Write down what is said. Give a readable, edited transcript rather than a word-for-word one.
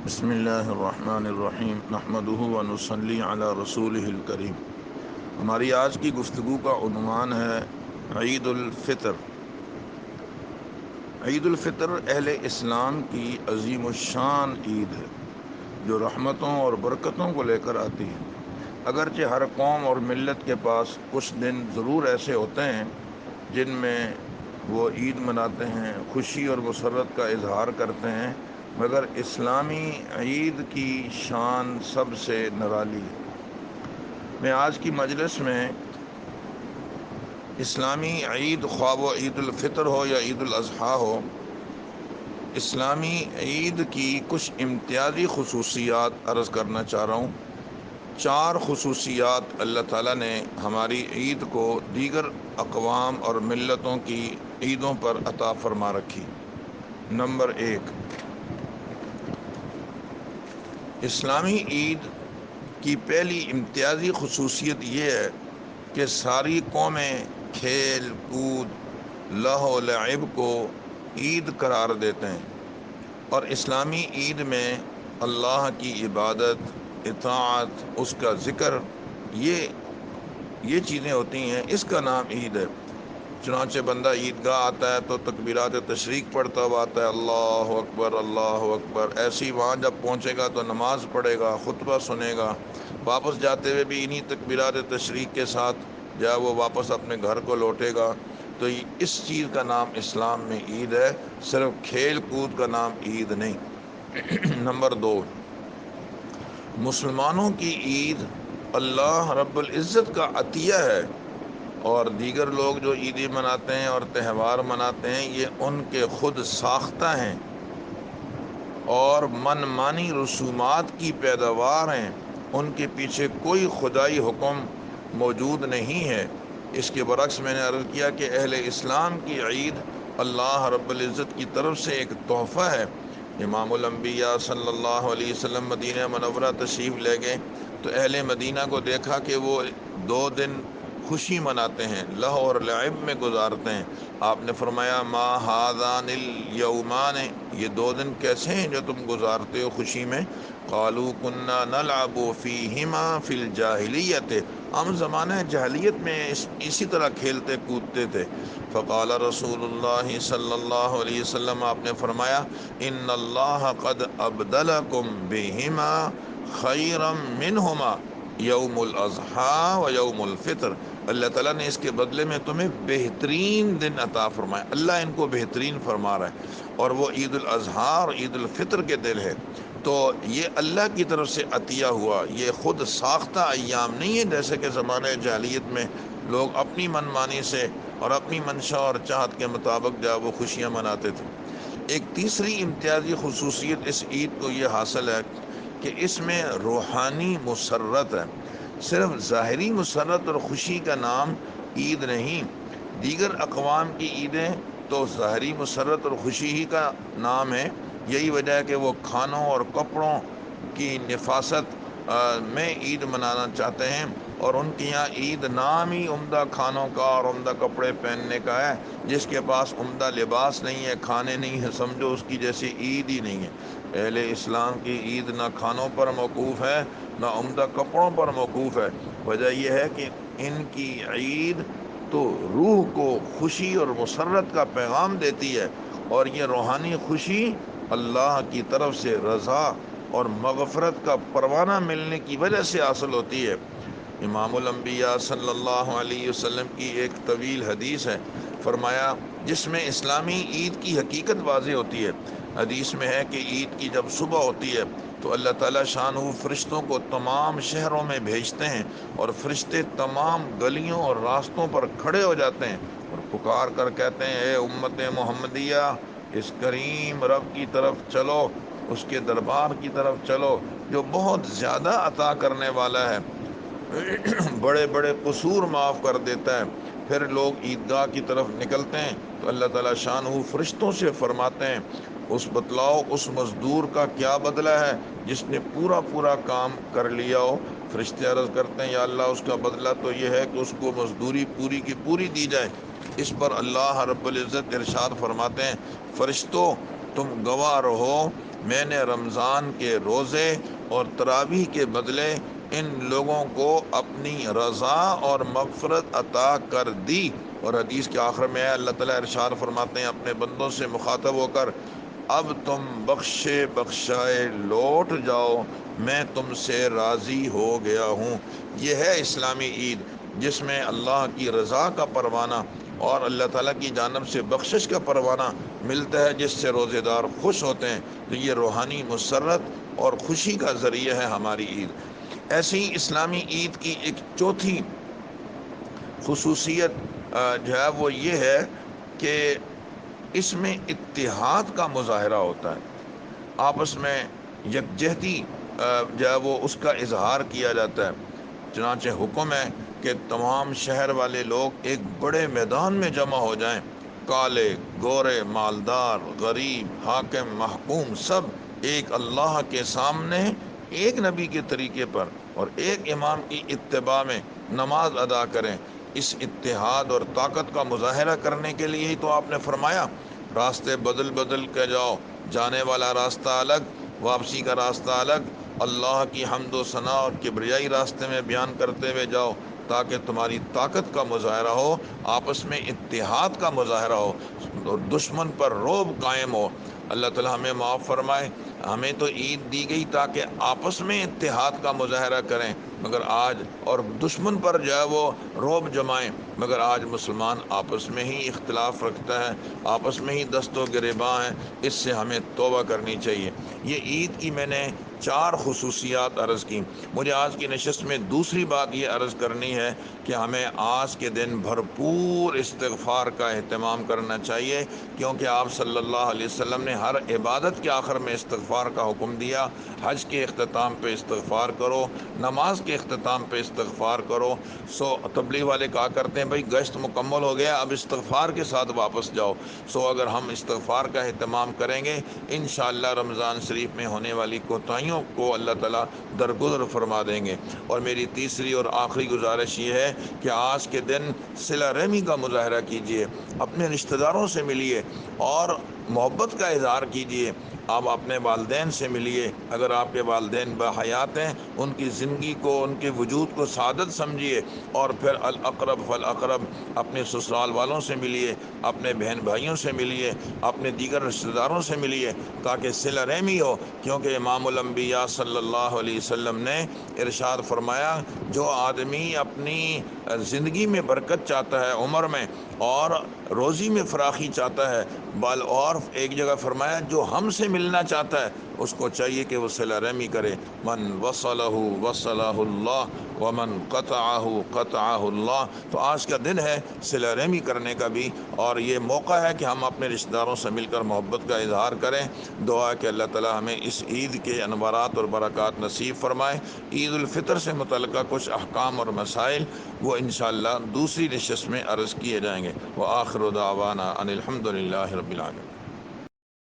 بسم اللہ الرحمن الرحیم نحمدہ ونصلی علی رسولہ الکریم۔ ہماری آج کی گفتگو کا عنوان ہے عید الفطر۔ عید الفطر اہل اسلام کی عظیم الشان عید ہے جو رحمتوں اور برکتوں کو لے کر آتی ہے۔ اگرچہ ہر قوم اور ملت کے پاس کچھ دن ضرور ایسے ہوتے ہیں جن میں وہ عید مناتے ہیں، خوشی اور مسرت کا اظہار کرتے ہیں، مگر اسلامی عید کی شان سب سے نرالی ہے۔ میں آج کی مجلس میں اسلامی عید، خواہ وہ عید الفطر ہو یا عید الاضحیٰ ہو، اسلامی عید کی کچھ امتیازی خصوصیات عرض کرنا چاہ رہا ہوں۔ 4 خصوصیات اللہ تعالیٰ نے ہماری عید کو دیگر اقوام اور ملتوں کی عیدوں پر عطا فرما رکھی۔ نمبر 1، اسلامی عید کی پہلی امتیازی خصوصیت یہ ہے کہ ساری قومیں کھیل کود، لہو و لعب کو عید قرار دیتے ہیں، اور اسلامی عید میں اللہ کی عبادت، اطاعت، اس کا ذکر، یہ چیزیں ہوتی ہیں۔ اس کا نام عید ہے۔ چنانچہ بندہ عیدگاہ آتا ہے تو تکبیرات تشریق پڑھتا ہوا آتا ہے، اللہ اکبر اللہ اکبر۔ ایسی وہاں جب پہنچے گا تو نماز پڑھے گا، خطبہ سنے گا، واپس جاتے ہوئے بھی انہی تکبیرات تشریق کے ساتھ جب وہ واپس اپنے گھر کو لوٹے گا۔ تو اس چیز کا نام اسلام میں عید ہے، صرف کھیل کود کا نام عید نہیں۔ نمبر 2، مسلمانوں کی عید اللہ رب العزت کا عطیہ ہے، اور دیگر لوگ جو عیدیں مناتے ہیں اور تہوار مناتے ہیں یہ ان کے خود ساختہ ہیں اور من مانی رسومات کی پیداوار ہیں، ان کے پیچھے کوئی خدائی حکم موجود نہیں ہے۔ اس کے برعکس میں نے عرض کیا کہ اہل اسلام کی عید اللہ رب العزت کی طرف سے ایک تحفہ ہے۔ امام الانبیاء صلی اللہ علیہ وسلم مدینہ منورہ تشریف لے گئے تو اہل مدینہ کو دیکھا کہ وہ 2 دن خوشی مناتے ہیں، لہو اور لعب میں گزارتے ہیں۔ آپ نے فرمایا ما ھذان الیومان، یہ 2 دن کیسے ہیں جو تم گزارتے ہو خوشی میں؟ قالوا کنا نلعب فیہما فی الجاہلیت، ہم زمانہ جاہلیت میں اسی طرح کھیلتے کودتے تھے۔ فقال رسول اللہ صلی اللہ علیہ وسلم، آپ نے فرمایا ان اللہ قد ابدلکم بہما خیرا منہما یوم الاضحیٰ و یوم الفطر، اللہ تعالیٰ نے اس کے بدلے میں تمہیں بہترین دن عطا فرمایا۔ اللہ ان کو بہترین فرما رہا ہے، اور وہ عید الاضحیٰ اور عید الفطر کے دن ہے۔ تو یہ اللہ کی طرف سے عطیہ ہوا، یہ خود ساختہ ایام نہیں ہے جیسے کہ زمانہ جاہلیت میں لوگ اپنی من مانی سے اور اپنی منشا اور چاہت کے مطابق جب وہ خوشیاں مناتے تھے۔ ایک تیسری امتیازی خصوصیت اس عید کو یہ حاصل ہے کہ اس میں روحانی مسرت ہے۔ صرف ظاہری مسرت اور خوشی کا نام عید نہیں، دیگر اقوام کی عیدیں تو ظاہری مسرت اور خوشی ہی کا نام ہے۔ یہی وجہ ہے کہ وہ کھانوں اور کپڑوں کی نفاست میں عید منانا چاہتے ہیں، اور ان کے یہاں عید نام ہی عمدہ کھانوں کا اور عمدہ کپڑے پہننے کا ہے۔ جس کے پاس عمدہ لباس نہیں ہے، کھانے نہیں ہے، سمجھو اس کی جیسی عید ہی نہیں ہے۔ اہل اسلام کی عید نہ کھانوں پر موقوف ہے نہ عمدہ کپڑوں پر موقوف ہے۔ وجہ یہ ہے کہ ان کی عید تو روح کو خوشی اور مسرت کا پیغام دیتی ہے، اور یہ روحانی خوشی اللہ کی طرف سے رضا اور مغفرت کا پروانہ ملنے کی وجہ سے حاصل ہوتی ہے۔ امام الانبیاء صلی اللہ علیہ وسلم کی ایک طویل حدیث ہے، فرمایا جس میں اسلامی عید کی حقیقت واضح ہوتی ہے۔ حدیث میں ہے کہ عید کی جب صبح ہوتی ہے تو اللہ تعالیٰ شانہ فرشتوں کو تمام شہروں میں بھیجتے ہیں، اور فرشتے تمام گلیوں اور راستوں پر کھڑے ہو جاتے ہیں اور پکار کر کہتے ہیں اے امت محمدیہ، اس کریم رب کی طرف چلو، اس کے دربار کی طرف چلو جو بہت زیادہ عطا کرنے والا ہے، بڑے بڑے قصور معاف کر دیتا ہے۔ پھر لوگ عیدگاہ کی طرف نکلتے ہیں تو اللہ تعالیٰ شانہ فرشتوں سے فرماتے ہیں اس بتلاؤ اس مزدور کا کیا بدلہ ہے جس نے پورا کام کر لیا ہو۔ فرشتے عرض کرتے ہیں یا اللہ اس کا بدلہ تو یہ ہے کہ اس کو مزدوری پوری کی پوری دی جائے۔ اس پر اللہ رب العزت ارشاد فرماتے ہیں فرشتوں، تم گواہ رہو میں نے رمضان کے روزے اور تراویح کے بدلے ان لوگوں کو اپنی رضا اور مغفرت عطا کر دی۔ اور حدیث کے آخر میں اللہ تعالیٰ ارشاد فرماتے ہیں اپنے بندوں سے مخاطب ہو کر، اب تم بخشے بخشائے لوٹ جاؤ، میں تم سے راضی ہو گیا ہوں۔ یہ ہے اسلامی عید، جس میں اللہ کی رضا کا پروانہ اور اللہ تعالیٰ کی جانب سے بخشش کا پروانہ ملتا ہے، جس سے روزے دار خوش ہوتے ہیں۔ تو یہ روحانی مسرت اور خوشی کا ذریعہ ہے ہماری عید۔ ایسی ہی اسلامی عید کی ایک چوتھی خصوصیت جو ہے وہ یہ ہے کہ اس میں اتحاد کا مظاہرہ ہوتا ہے، آپس میں یکجہتی جو ہے وہ اس کا اظہار کیا جاتا ہے۔ چنانچہ حکم ہے کہ تمام شہر والے لوگ ایک بڑے میدان میں جمع ہو جائیں، کالے گورے، مالدار غریب، حاکم محکوم، سب ایک اللہ کے سامنے ایک نبی کے طریقے پر اور ایک امام کی اتباع میں نماز ادا کریں۔ اس اتحاد اور طاقت کا مظاہرہ کرنے کے لیے ہی تو آپ نے فرمایا راستے بدل بدل کے جاؤ، جانے والا راستہ الگ، واپسی کا راستہ الگ، اللہ کی حمد و ثنا اور کبریائی راستے میں بیان کرتے ہوئے جاؤ، تاکہ تمہاری طاقت کا مظاہرہ ہو، آپس میں اتحاد کا مظاہرہ ہو اور دشمن پر رعب قائم ہو۔ اللہ تعالیٰ ہمیں معاف فرمائے۔ ہمیں تو عید دی گئی تاکہ آپس میں اتحاد کا مظاہرہ کریں، مگر آج اور دشمن پر جو ہے وہ رعب جمائیں، مگر آج مسلمان آپس میں ہی اختلاف رکھتا ہے، آپس میں ہی دست و گریباں ہیں۔ اس سے ہمیں توبہ کرنی چاہیے۔ یہ عید کی میں نے 4 خصوصیات عرض کی۔ مجھے آج کی نشست میں دوسری بات یہ عرض کرنی ہے کہ ہمیں آج کے دن بھرپور استغفار کا اہتمام کرنا چاہیے، کیونکہ آپ صلی اللہ علیہ وسلم نے ہر عبادت کے آخر میں استغفار کا حکم دیا۔ حج کے اختتام پہ استغفار کرو، نماز کے اختتام پہ استغفار کرو۔ تبلیغ والے کہا کرتے ہیں بھائی گشت مکمل ہو گیا، اب استغفار کے ساتھ واپس جاؤ۔ اگر ہم استغفار کا اہتمام کریں گے، انشاءاللہ رمضان شریف میں ہونے والی کوتاہیوں کو اللہ تعالیٰ درگزر فرما دیں گے۔ اور میری تیسری اور آخری گزارش یہ ہے کہ آج کے دن صلہ رحمی کا مظاہرہ کیجیے، اپنے رشتہ داروں سے ملیے اور محبت کا اظہار کیجیے۔ آپ اپنے والدین سے ملیے، اگر آپ کے والدین بحیات ہیں ان کی زندگی کو، ان کے وجود کو سعادت سمجھیے، اور پھر الاقرب فالاقرب اپنے سسرال والوں سے ملیے، اپنے بہن بھائیوں سے ملیے، اپنے دیگر رشتہ داروں سے ملیے، تاکہ صلہ رحمی ہو۔ کیونکہ امام الانبیاء صلی اللہ علیہ وسلم نے ارشاد فرمایا جو آدمی اپنی زندگی میں برکت چاہتا ہے، عمر میں اور روزی میں فراخی چاہتا ہے، اور ایک جگہ فرمایا جو ہم سے ملنا چاہتا ہے اس کو چاہیے کہ وہ صلہ رحمی کرے۔ من وصلہ وصلہ اللہ ومن قطعہ قطعہ اللہ۔ تو آج کا دن ہے صلہ رحمی کرنے کا بھی، اور یہ موقع ہے کہ ہم اپنے رشتہ داروں سے مل کر محبت کا اظہار کریں۔ دعا ہے کہ اللہ تعالی ہمیں اس عید کے انوارات اور برکات نصیب فرمائے۔ عید الفطر سے متعلقہ کچھ احکام اور مسائل وہ انشاءاللہ دوسری نشست میں عرض کیے جائیں گے۔ وآخر دعوانا ان الحمد للہ رب العالمین۔